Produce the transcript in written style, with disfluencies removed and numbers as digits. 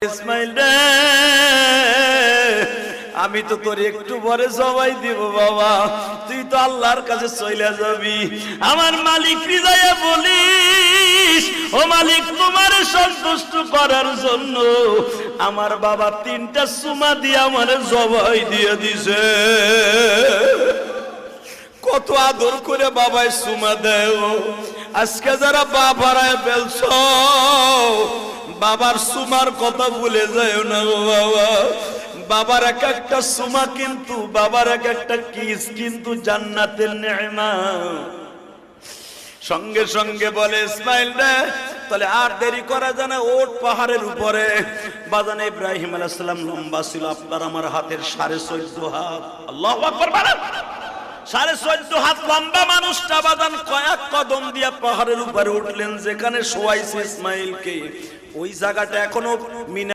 ইসমাইল রে, আমি তো তোর একটু পরে জবাই দিব বাবা, তুই তো আল্লাহর কাছে চলে যাবি। আমার মালিক রিজায়া বলিস, ও মালিক তোমার সন্তুষ্ট করার জন্য আমার বাবা 3টা সুমা দিয়ে আমার জবাই দিয়ে দিছে। কত আদর করে বাবাই সুমা দেয়। আজকে যারা বাবারায় ফেলছ, বাবার সুমার কথা ভুলে যায় না গো বাবা। বাবার এক একটা সুমা কিন্তু, বাবার এক একটা কিস কিন্তু জান্নাতের নেয়ামত। সঙ্গে সঙ্গে বলে ইসমাইল রে, তাহলে আর দেরি করা যায় না, ওঠ পাহাড়ের উপরে। বাজান ইব্রাহিম আলাইহিস সালাম লম্বা ছিল আপনার আমার হাতের 14.5 হাত। আল্লাহু আকবার বলেন। 14.5 হাত লম্বা মানুষটা বাজান কয়েক কদম দিয়া পাহাড়ের উপরে উঠলেন, যেখানে শোয়াইছে ইসমাইলকে। ওই জায়গাটা এখনো